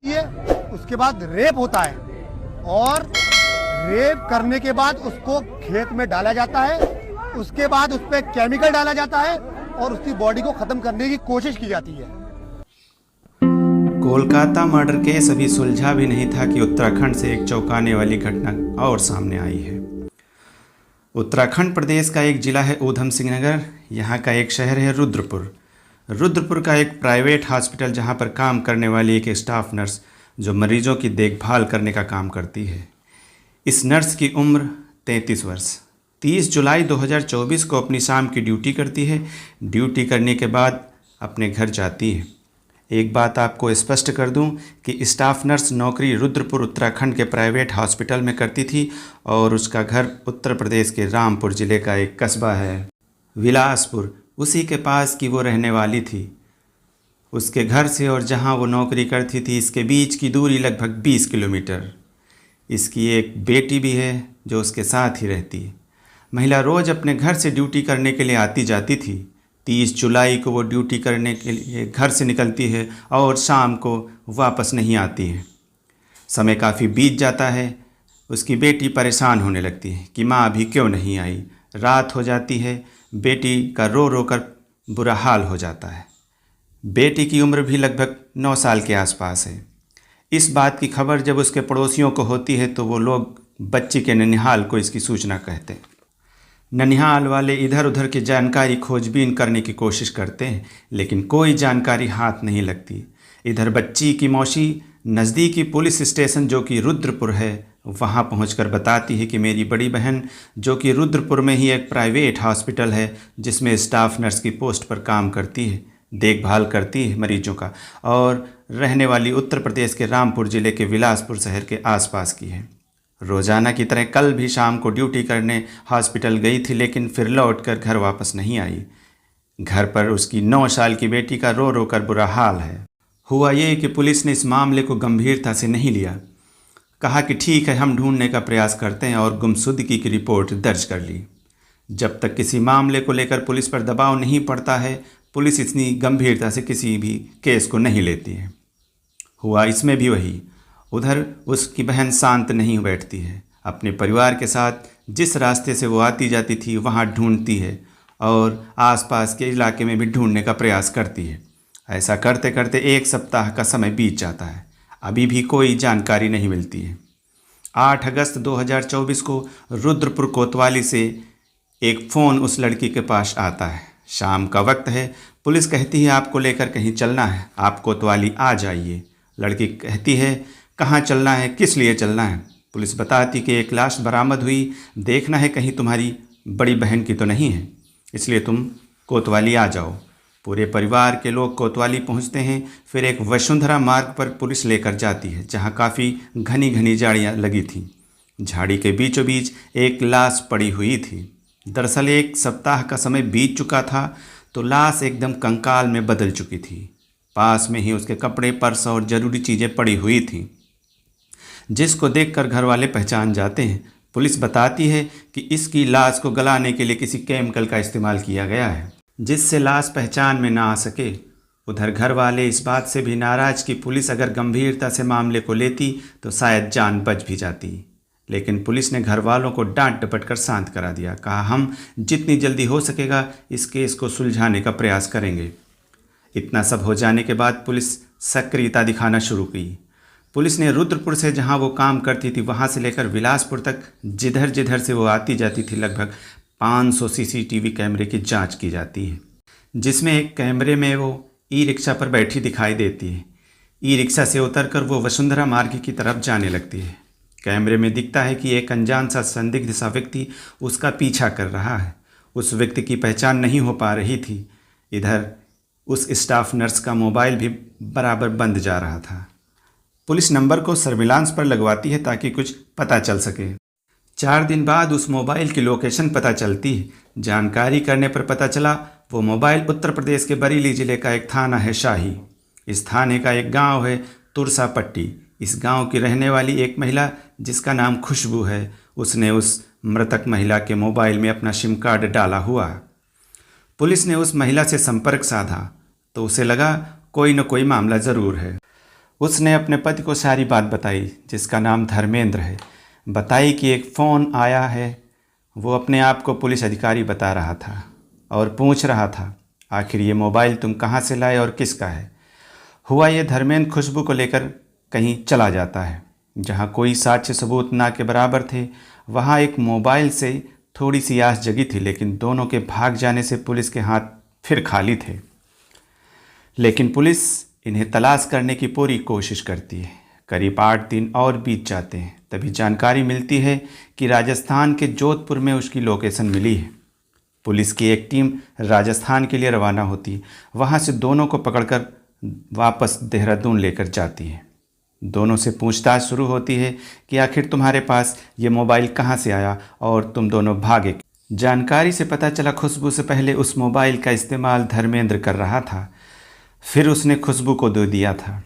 ये उसके बाद रेप होता है और रेप करने के बाद उसको खेत में डाला जाता है। उसके बाद उस पर केमिकल डाला जाता है और उसकी बॉडी को खत्म करने की कोशिश की जाती है। कोलकाता मर्डर केस अभी सुलझा भी नहीं था कि उत्तराखंड से एक चौंकाने वाली घटना और सामने आई है। उत्तराखंड प्रदेश का एक जिला है ऊधम सिंह नगर। यहाँ का एक शहर है रुद्रपुर। रुद्रपुर का एक प्राइवेट हॉस्पिटल जहाँ पर काम करने वाली एक स्टाफ नर्स जो मरीजों की देखभाल करने का काम करती है। इस नर्स की उम्र 33 वर्ष। 30 जुलाई 2024 को अपनी शाम की ड्यूटी करती है। ड्यूटी करने के बाद अपने घर जाती है। एक बात आपको स्पष्ट कर दूं कि स्टाफ नर्स नौकरी रुद्रपुर उत्तराखंड के प्राइवेट हॉस्पिटल में करती थी और उसका घर उत्तर प्रदेश के रामपुर ज़िले का एक कस्बा है विलासपुर, उसी के पास की वो रहने वाली थी। उसके घर से और जहां वो नौकरी करती थी इसके बीच की दूरी लगभग 20 किलोमीटर। इसकी एक बेटी भी है जो उसके साथ ही रहती है। महिला रोज़ अपने घर से ड्यूटी करने के लिए आती जाती थी। 30 जुलाई को वो ड्यूटी करने के लिए घर से निकलती है और शाम को वापस नहीं आती है। समय काफ़ी बीत जाता है। उसकी बेटी परेशान होने लगती है कि माँ अभी क्यों नहीं आई। रात हो जाती है। बेटी का रो रो कर बुरा हाल हो जाता है। बेटी की उम्र भी लगभग 9 साल के आसपास है। इस बात की खबर जब उसके पड़ोसियों को होती है तो वो लोग बच्ची के ननिहाल को इसकी सूचना कहते हैं। ननिहाल वाले इधर उधर की जानकारी खोजबीन करने की कोशिश करते हैं लेकिन कोई जानकारी हाथ नहीं लगती। इधर बच्ची की मौसी नज़दीकी पुलिस स्टेशन जो कि रुद्रपुर है वहाँ पहुंचकर बताती है कि मेरी बड़ी बहन जो कि रुद्रपुर में ही एक प्राइवेट हॉस्पिटल है जिसमें स्टाफ नर्स की पोस्ट पर काम करती है, देखभाल करती है मरीजों का और रहने वाली उत्तर प्रदेश के रामपुर ज़िले के विलासपुर शहर के आसपास की है। रोज़ाना की तरह कल भी शाम को ड्यूटी करने हॉस्पिटल गई थी लेकिन फिर लौटकर घर वापस नहीं आई। घर पर उसकी 9 साल की बेटी का रो रो कर बुरा हाल है। हुआ ये कि पुलिस ने इस मामले को गंभीरता से नहीं लिया। कहा कि ठीक है, हम ढूंढने का प्रयास करते हैं और गुमशुदगी की रिपोर्ट दर्ज कर ली। जब तक किसी मामले को लेकर पुलिस पर दबाव नहीं पड़ता है पुलिस इतनी गंभीरता से किसी भी केस को नहीं लेती है। हुआ इसमें भी वही। उधर उसकी बहन शांत नहीं बैठती है। अपने परिवार के साथ जिस रास्ते से वो आती जाती थी वहाँ ढूंढती है और आसपास के इलाके में भी ढूंढने का प्रयास करती है। ऐसा करते करते 1 सप्ताह का समय बीत जाता है। अभी भी कोई जानकारी नहीं मिलती है। 8 अगस्त 2024 को रुद्रपुर कोतवाली से एक फ़ोन उस लड़की के पास आता है। शाम का वक्त है। पुलिस कहती है आपको लेकर कहीं चलना है, आप कोतवाली आ जाइए। लड़की कहती है कहाँ चलना है, किस लिए चलना है। पुलिस बताती कि एक लाश बरामद हुई, देखना है कहीं तुम्हारी बड़ी बहन की तो नहीं है, इसलिए तुम कोतवाली आ जाओ। पूरे परिवार के लोग कोतवाली पहुंचते हैं। फिर एक वसुंधरा मार्ग पर पुलिस लेकर जाती है जहां काफ़ी घनी घनी झाड़ियाँ लगी थीं। झाड़ी के बीचों बीच एक लाश पड़ी हुई थी। दरअसल 1 सप्ताह का समय बीत चुका था तो लाश एकदम कंकाल में बदल चुकी थी। पास में ही उसके कपड़े, पर्स और ज़रूरी चीज़ें पड़ी हुई थीं जिसको देखकर घर वाले पहचान जाते हैं। पुलिस बताती है कि इसकी लाश को गलाने के लिए किसी केमिकल का इस्तेमाल किया गया है जिससे लाश पहचान में ना आ सके। उधर घर वाले इस बात से भी नाराज़ कि पुलिस अगर गंभीरता से मामले को लेती तो शायद जान बच भी जाती। लेकिन पुलिस ने घर वालों को डांट डपट कर शांत करा दिया। कहा हम जितनी जल्दी हो सकेगा इस केस को सुलझाने का प्रयास करेंगे। इतना सब हो जाने के बाद पुलिस सक्रियता दिखाना शुरू की। पुलिस ने रुद्रपुर से जहां वो काम करती थी वहां से लेकर विलासपुर तक जिधर जिधर से वो आती जाती थी लगभग 500 सीसीटीवी कैमरे की जांच की जाती है जिसमें एक कैमरे में वो ई रिक्शा पर बैठी दिखाई देती है। ई रिक्शा से उतरकर वो वसुंधरा मार्ग की तरफ जाने लगती है। कैमरे में दिखता है कि एक अनजान सा संदिग्ध सा व्यक्ति उसका पीछा कर रहा है। उस व्यक्ति की पहचान नहीं हो पा रही थी। इधर उस स्टाफ नर्स का मोबाइल भी बराबर बंद जा रहा था। पुलिस नंबर को सर्विलांस पर लगवाती है ताकि कुछ पता चल सके। 4 दिन बाद उस मोबाइल की लोकेशन पता चलती है। जानकारी करने पर पता चला वो मोबाइल उत्तर प्रदेश के बरेली ज़िले का एक थाना है शाही। इस थाने का एक गांव है तुरसा पट्टी। इस गांव की रहने वाली एक महिला जिसका नाम खुशबू है उसने उस मृतक महिला के मोबाइल में अपना सिम कार्ड डाला हुआ। पुलिस ने उस महिला से संपर्क साधा तो उसे लगा कोई न कोई मामला ज़रूर है। उसने अपने पति को सारी बात बताई, जिसका नाम धर्मेंद्र है। बताई कि एक फ़ोन आया है। वो अपने आप को पुलिस अधिकारी बता रहा था और पूछ रहा था, आखिर ये मोबाइल तुम कहाँ से लाए और किसका है। हुआ ये, धर्मेंद्र खुशबू को लेकर कहीं चला जाता है जहाँ कोई साक्ष्य सबूत ना के बराबर थे। वहाँ एक मोबाइल से थोड़ी सी आस जगी थी, लेकिन दोनों के भाग जाने से पुलिस के हाथ फिर खाली थे। लेकिन पुलिस इन्हें तलाश करने की पूरी कोशिश करती है। करीब 8 दिन और बीत जाते हैं, तभी जानकारी मिलती है कि राजस्थान के जोधपुर में उसकी लोकेशन मिली है। पुलिस की एक टीम राजस्थान के लिए रवाना होती है। वहाँ से दोनों को पकड़कर वापस देहरादून लेकर जाती है। दोनों से पूछताछ शुरू होती है कि आखिर तुम्हारे पास ये मोबाइल कहाँ से आया और तुम दोनों भागे। जानकारी से पता चला खुशबू से पहले उस मोबाइल का इस्तेमाल धर्मेंद्र कर रहा था, फिर उसने खुशबू को दे दिया था।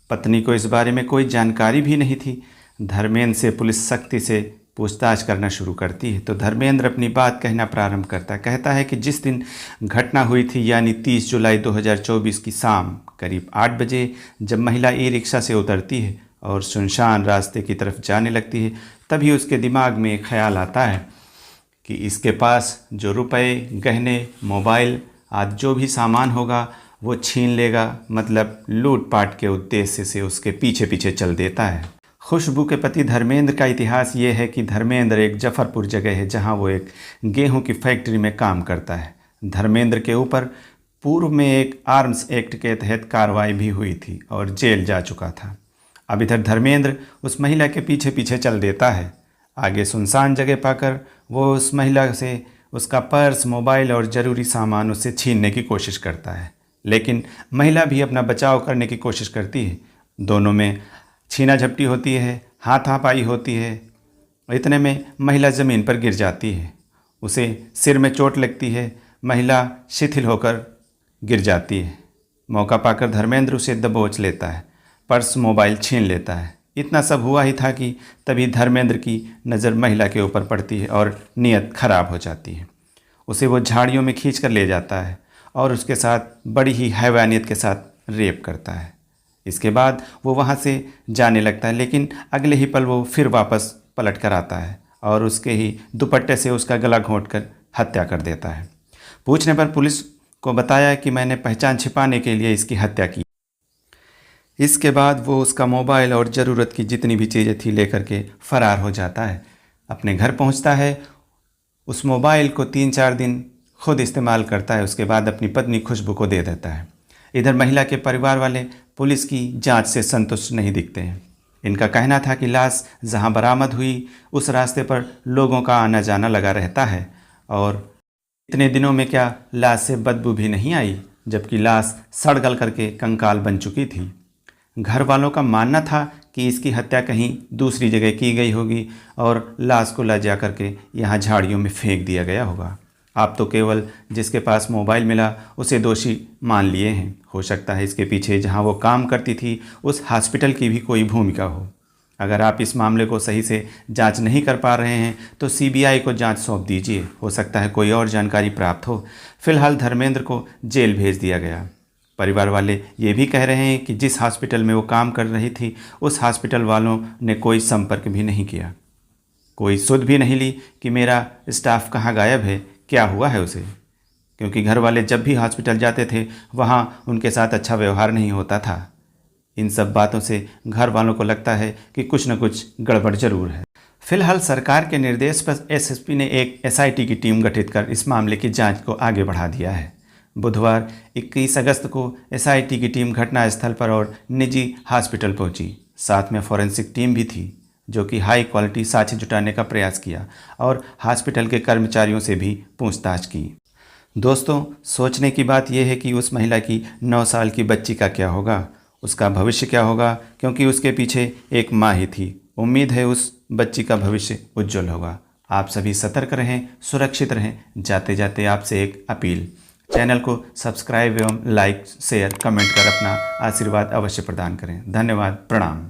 पत्नी को इस बारे में कोई जानकारी भी नहीं थी। धर्मेंद्र से पुलिस सख्ती से पूछताछ करना शुरू करती है तो धर्मेंद्र अपनी बात कहना प्रारंभ करता है। कहता है कि जिस दिन घटना हुई थी, यानी 30 जुलाई 2024 की शाम करीब 8 बजे, जब महिला ई रिक्शा से उतरती है और सुनसान रास्ते की तरफ जाने लगती है, तभी उसके दिमाग में एक ख्याल आता है कि इसके पास जो रुपए, गहने, मोबाइल आदि जो भी सामान होगा वो छीन लेगा, मतलब लूटपाट के उद्देश्य से उसके पीछे पीछे चल देता है। खुशबू के पति धर्मेंद्र का इतिहास ये है कि धर्मेंद्र एक जफरपुर जगह है जहां वो एक गेहूं की फैक्ट्री में काम करता है। धर्मेंद्र के ऊपर पूर्व में एक आर्म्स एक्ट के तहत कार्रवाई भी हुई थी और जेल जा चुका था। अब इधर धर्मेंद्र उस महिला के पीछे पीछे चल देता है। आगे सुनसान जगह पाकर वो उस महिला से उसका पर्स, मोबाइल और ज़रूरी सामान उससे छीनने की कोशिश करता है, लेकिन महिला भी अपना बचाव करने की कोशिश करती है। दोनों में छीना झपटी होती है, हाथापाई होती है। इतने में महिला ज़मीन पर गिर जाती है। उसे सिर में चोट लगती है। महिला शिथिल होकर गिर जाती है। मौका पाकर धर्मेंद्र उसे दबोच लेता है, पर्स, मोबाइल छीन लेता है। इतना सब हुआ ही था कि तभी धर्मेंद्र की नज़र महिला के ऊपर पड़ती है और नीयत खराब हो जाती है। उसे वो झाड़ियों में खींच कर ले जाता है और उसके साथ बड़ी ही हैवानियत के साथ रेप करता है। इसके बाद वो वहाँ से जाने लगता है, लेकिन अगले ही पल वो फिर वापस पलट कर आता है और उसके ही दुपट्टे से उसका गला घोंटकर हत्या कर देता है। पूछने पर पुलिस को बताया कि मैंने पहचान छिपाने के लिए इसकी हत्या की। इसके बाद वो उसका मोबाइल और ज़रूरत की जितनी भी चीज़ें थी लेकर के फ़रार हो जाता है। अपने घर पहुंचता है। उस मोबाइल को 3-4 दिन खुद इस्तेमाल करता है। उसके बाद अपनी पत्नी खुशबू को दे देता है। इधर महिला के परिवार वाले पुलिस की जांच से संतुष्ट नहीं दिखते हैं। इनका कहना था कि लाश जहां बरामद हुई उस रास्ते पर लोगों का आना जाना लगा रहता है और इतने दिनों में क्या लाश से बदबू भी नहीं आई, जबकि लाश सड़ गल करके कंकाल बन चुकी थी। घर वालों का मानना था कि इसकी हत्या कहीं दूसरी जगह की गई होगी और लाश को ले जा करके यहाँ झाड़ियों में फेंक दिया गया होगा। आप तो केवल जिसके पास मोबाइल मिला उसे दोषी मान लिए हैं। हो सकता है इसके पीछे जहां वो काम करती थी उस हॉस्पिटल की भी कोई भूमिका हो। अगर आप इस मामले को सही से जांच नहीं कर पा रहे हैं तो सीबीआई को जांच सौंप दीजिए, हो सकता है कोई और जानकारी प्राप्त हो। फिलहाल धर्मेंद्र को जेल भेज दिया गया। परिवार वाले ये भी कह रहे हैं कि जिस हॉस्पिटल में वो काम कर रही थी उस हॉस्पिटल वालों ने कोई संपर्क भी नहीं किया, कोई सुध भी नहीं ली कि मेरा स्टाफ कहाँ गायब है, क्या हुआ है उसे, क्योंकि घर वाले जब भी हॉस्पिटल जाते थे वहाँ उनके साथ अच्छा व्यवहार नहीं होता था। इन सब बातों से घर वालों को लगता है कि कुछ न कुछ गड़बड़ जरूर है। फिलहाल सरकार के निर्देश पर एसएसपी ने एक एसआईटी की टीम गठित कर इस मामले की जांच को आगे बढ़ा दिया है। बुधवार 21 अगस्त को एसआईटी की टीम घटनास्थल पर और निजी हॉस्पिटल पहुंची। साथ में फॉरेंसिक टीम भी थी जो कि हाई क्वालिटी साक्ष्य जुटाने का प्रयास किया और हॉस्पिटल के कर्मचारियों से भी पूछताछ की। दोस्तों, सोचने की बात यह है कि उस महिला की 9 साल की बच्ची का क्या होगा, उसका भविष्य क्या होगा, क्योंकि उसके पीछे एक माँ ही थी। उम्मीद है उस बच्ची का भविष्य उज्जवल होगा। आप सभी सतर्क रहें, सुरक्षित रहें। जाते जाते आपसे एक अपील, चैनल को सब्सक्राइब एवं लाइक, शेयर, कमेंट कर अपना आशीर्वाद अवश्य प्रदान करें। धन्यवाद, प्रणाम।